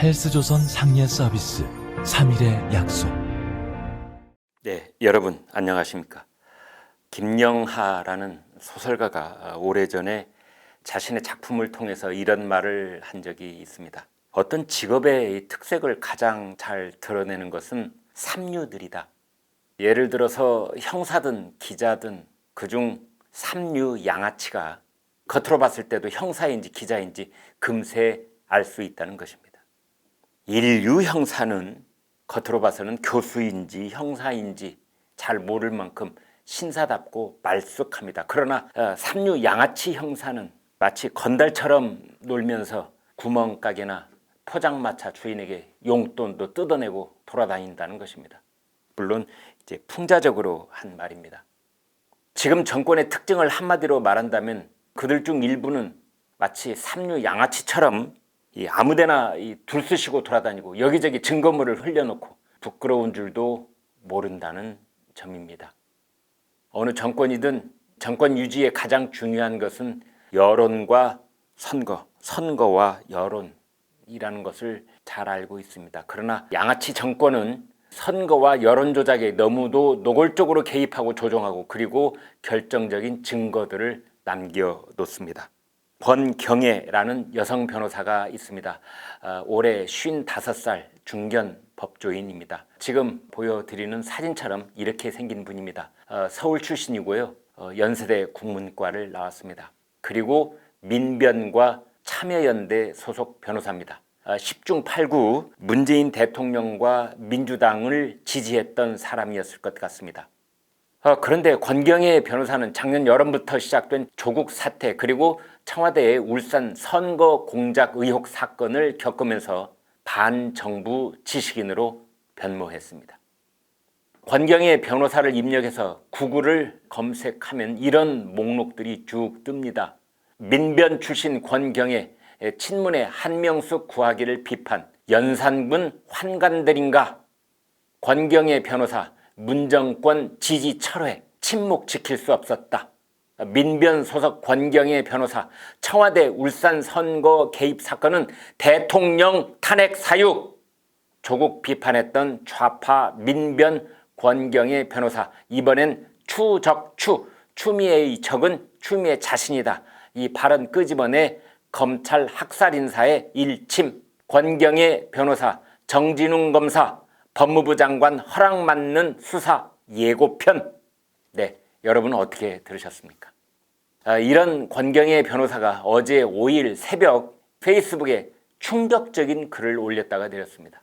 헬스조선 상례 서비스 3일의 약속. 네, 여러분 안녕하십니까? 김영하라는 소설가가 오래전에 자신의 작품을 통해서 이런 말을 한 적이 있습니다. 어떤 직업의 특색을 가장 잘 드러내는 것은 삼류들이다. 예를 들어서 형사든 기자든 그중 삼류 양아치가 겉으로 봤을 때도 형사인지 기자인지 금세 알 수 있다는 것입니다. 일류 형사는 겉으로 봐서는 교수인지 형사인지 잘 모를 만큼 신사답고 말쑥합니다. 그러나 삼류 양아치 형사는 마치 건달처럼 놀면서 구멍가게나 포장마차 주인에게 용돈도 뜯어내고 돌아다닌다는 것입니다. 물론 이제 풍자적으로 한 말입니다. 지금 정권의 특징을 한마디로 말한다면 그들 중 일부는 마치 삼류 양아치처럼 아무데나 둘쑤시고 돌아다니고 여기저기 증거물을 흘려놓고 부끄러운 줄도 모른다는 점입니다. 어느 정권이든 정권 유지에 가장 중요한 것은 여론과 선거, 선거와 여론이라는 것을 잘 알고 있습니다. 그러나 양아치 정권은 선거와 여론 조작에 너무도 노골적으로 개입하고 조종하고 그리고 결정적인 증거들을 남겨놓습니다. 권경애라는 여성 변호사가 있습니다. 올해 55살 중견 법조인입니다. 지금 보여드리는 사진처럼 이렇게 생긴 분입니다. 서울 출신이고요. 연세대 국문과를 나왔습니다. 그리고 민변과 참여연대 소속 변호사입니다. 10중 8구 문재인 대통령과 민주당을 지지했던 사람이었을 것 같습니다. 그런데 권경애 변호사는 작년 여름부터 시작된 조국 사태 그리고 청와대의 울산 선거 공작 의혹 사건을 겪으면서 반정부 지식인으로 변모했습니다. 권경애 변호사를 입력해서 구글을 검색하면 이런 목록들이 쭉 뜹니다. 민변 출신 권경애, 친문의 한명숙 구하기를 비판, 연산군 환관들인가, 권경애 변호사, 문정권 지지 철회, 침묵 지킬 수 없었다. 민변 소속 권경애 변호사, 청와대 울산 선거 개입 사건은 대통령 탄핵 사유. 조국 비판했던 좌파 민변 권경애 변호사, 이번엔 추적추, 추미애의 적은 추미애 자신이다. 이 발언 끄집어내 검찰 학살 인사의 일침. 권경애 변호사, 정진웅 검사, 법무부 장관 허락 맞는 수사 예고편. 네, 여러분 어떻게 들으셨습니까? 이런 권경애 변호사가 어제 5일 새벽 페이스북에 충격적인 글을 올렸다가 내렸습니다.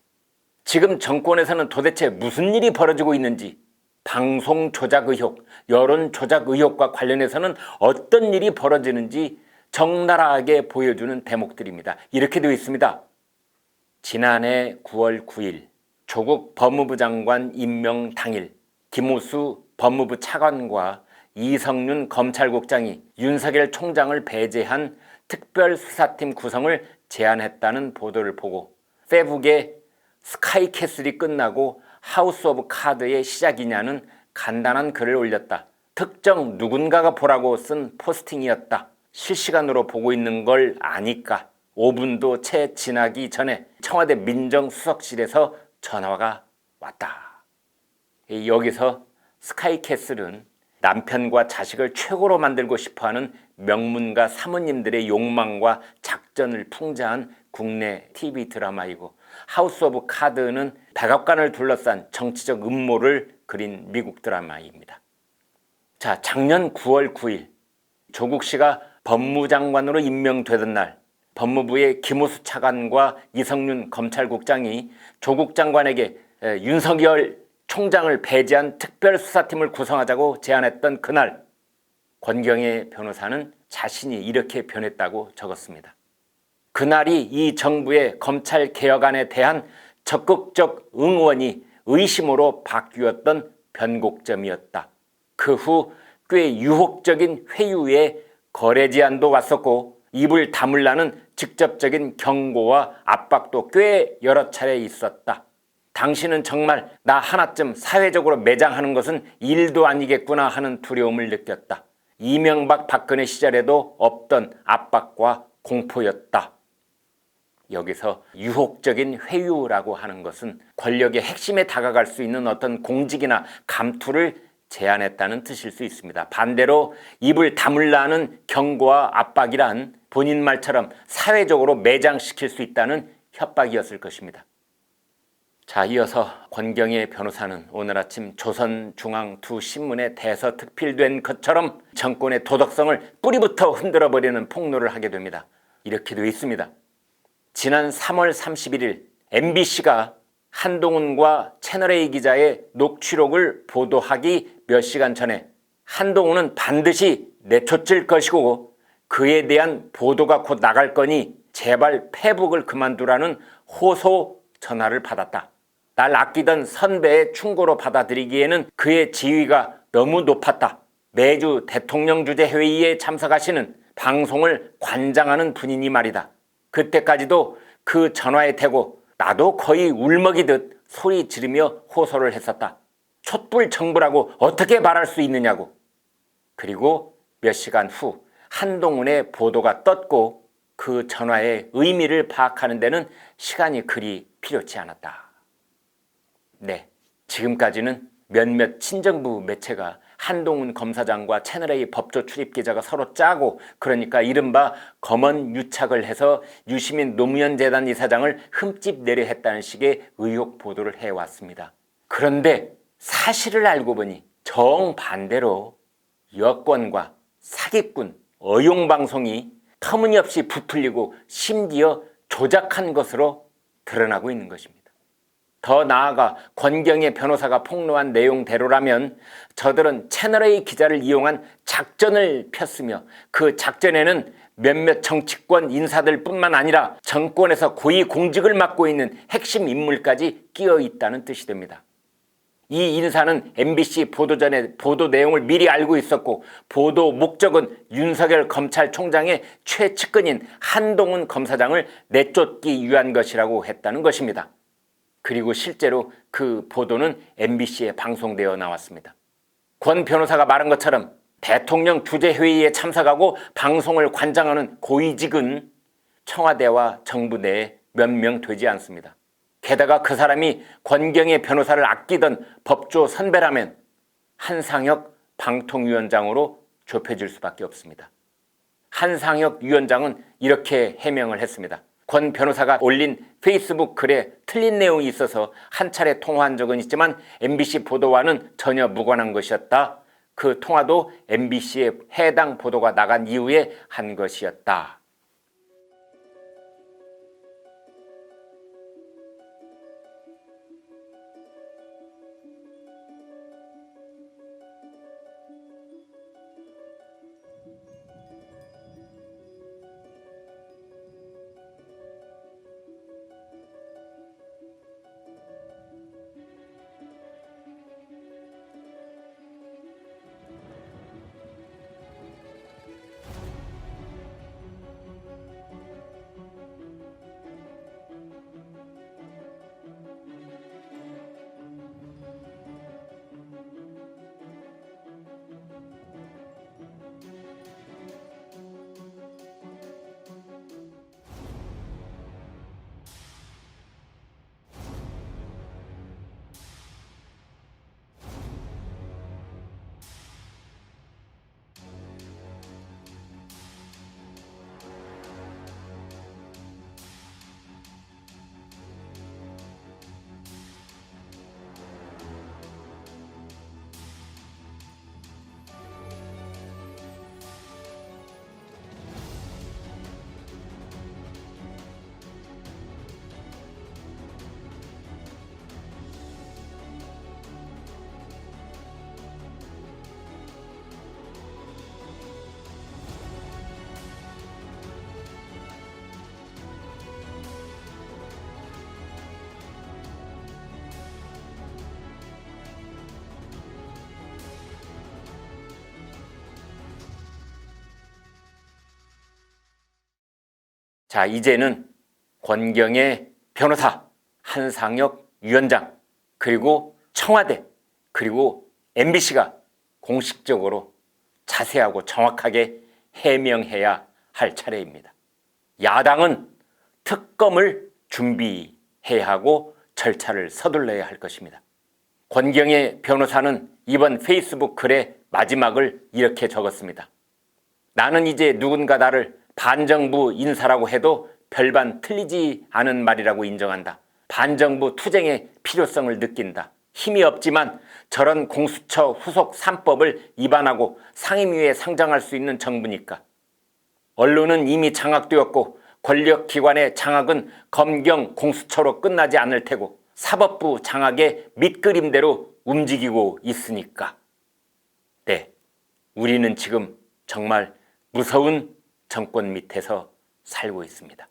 지금 정권에서는 도대체 무슨 일이 벌어지고 있는지, 방송 조작 의혹, 여론 조작 의혹과 관련해서는 어떤 일이 벌어지는지 적나라하게 보여주는 대목들입니다. 이렇게 되어 있습니다. 지난해 9월 9일 조국 법무부 장관 임명 당일 김오수 법무부 차관과 이성윤 검찰국장이 윤석열 총장을 배제한 특별수사팀 구성을 제안했다는 보도를 보고 페북에 스카이캐슬이 끝나고 하우스 오브 카드의 시작이냐는 간단한 글을 올렸다. 특정 누군가가 보라고 쓴 포스팅이었다. 실시간으로 보고 있는 걸 아니까 5분도 채 지나기 전에 청와대 민정수석실에서 전화가 왔다. 여기서 스카이캐슬은 남편과 자식을 최고로 만들고 싶어하는 명문가 사모님들의 욕망과 작전을 풍자한 국내 TV 드라마이고, 하우스 오브 카드는 백악관을 둘러싼 정치적 음모를 그린 미국 드라마입니다. 자, 작년 9월 9일 조국 씨가 법무장관으로 임명되던 날 법무부의 김오수 차관과 이성윤 검찰국장이 조국 장관에게 윤석열 총장을 배제한 특별수사팀을 구성하자고 제안했던 그날 권경애 변호사는 자신이 이렇게 변했다고 적었습니다. 그날이 이 정부의 검찰개혁안에 대한 적극적 응원이 의심으로 바뀌었던 변곡점이었다. 그 후 꽤 유혹적인 회유에 거래 제안도 왔었고 입을 다물라는 직접적인 경고와 압박도 꽤 여러 차례 있었다. 당신은 정말 나 하나쯤 사회적으로 매장하는 것은 일도 아니겠구나 하는 두려움을 느꼈다. 이명박 박근혜 시절에도 없던 압박과 공포였다. 여기서 유혹적인 회유라고 하는 것은 권력의 핵심에 다가갈 수 있는 어떤 공직이나 감투를 제안했다는 뜻일 수 있습니다. 반대로 입을 다물라는 경고와 압박이란 본인 말처럼 사회적으로 매장시킬 수 있다는 협박이었을 것입니다. 자, 이어서 권경의 변호사는 오늘 아침 조선중앙 두 신문에 대서특필된 것처럼 정권의 도덕성을 뿌리부터 흔들어버리는 폭로를 하게 됩니다. 이렇게 되어 있습니다. 지난 3월 31일 MBC가 한동훈과 채널A 기자의 녹취록을 보도하기 몇 시간 전에 한동훈은 반드시 내쫓을 것이고 그에 대한 보도가 곧 나갈 거니 제발 페북을 그만두라는 호소 전화를 받았다. 날 아끼던 선배의 충고로 받아들이기에는 그의 지위가 너무 높았다. 매주 대통령 주재 회의에 참석하시는 방송을 관장하는 분이니 말이다. 그때까지도 그 전화에 대고 나도 거의 울먹이듯 소리 지르며 호소를 했었다. 촛불 정부라고 어떻게 말할 수 있느냐고. 그리고 몇 시간 후 한동훈의 보도가 떴고 그 전화의 의미를 파악하는 데는 시간이 그리 필요치 않았다. 네, 지금까지는 몇몇 친정부 매체가 한동훈 검사장과 채널A 법조 출입 기자가 서로 짜고 그러니까 이른바 검언 유착을 해서 유시민 노무현 재단 이사장을 흠집 내려 했다는 식의 의혹 보도를 해왔습니다. 그런데 사실을 알고 보니 정반대로 여권과 사기꾼, 어용방송이 터무니없이 부풀리고 심지어 조작한 것으로 드러나고 있는 것입니다. 더 나아가 권경의 변호사가 폭로한 내용대로라면 저들은 채널A 기자를 이용한 작전을 폈으며 그 작전에는 몇몇 정치권 인사들 뿐만 아니라 정권에서 고위 공직을 맡고 있는 핵심 인물까지 끼어 있다는 뜻이 됩니다. 이 인사는 MBC 보도 전에 보도 내용을 미리 알고 있었고 보도 목적은 윤석열 검찰총장의 최측근인 한동훈 검사장을 내쫓기 위한 것이라고 했다는 것입니다. 그리고 실제로 그 보도는 MBC에 방송되어 나왔습니다. 권 변호사가 말한 것처럼 대통령 주재회의에 참석하고 방송을 관장하는 고위직은 청와대와 정부 내에 몇 명 되지 않습니다. 게다가 그 사람이 권경의 변호사를 아끼던 법조 선배라면 한상혁 방통위원장으로 좁혀질 수밖에 없습니다. 한상혁 위원장은 이렇게 해명을 했습니다. 권 변호사가 올린 페이스북 글에 틀린 내용이 있어서 한 차례 통화한 적은 있지만 MBC 보도와는 전혀 무관한 것이었다. 그 통화도 MBC의 해당 보도가 나간 이후에 한 것이었다. 자, 이제는 권경의 변호사, 한상혁 위원장, 그리고 청와대, 그리고 MBC가 공식적으로 자세하고 정확하게 해명해야 할 차례입니다. 야당은 특검을 준비해야 하고 절차를 서둘러야 할 것입니다. 권경의 변호사는 이번 페이스북 글의 마지막을 이렇게 적었습니다. 나는 이제 누군가 나를 반정부 인사라고 해도 별반 틀리지 않은 말이라고 인정한다. 반정부 투쟁의 필요성을 느낀다. 힘이 없지만 저런 공수처 후속 3법을 위반하고 상임위에 상정할 수 있는 정부니까. 언론은 이미 장악되었고 권력기관의 장악은 검경 공수처로 끝나지 않을 테고 사법부 장악의 밑그림대로 움직이고 있으니까. 네, 우리는 지금 정말 무서운 정권 밑에서 살고 있습니다.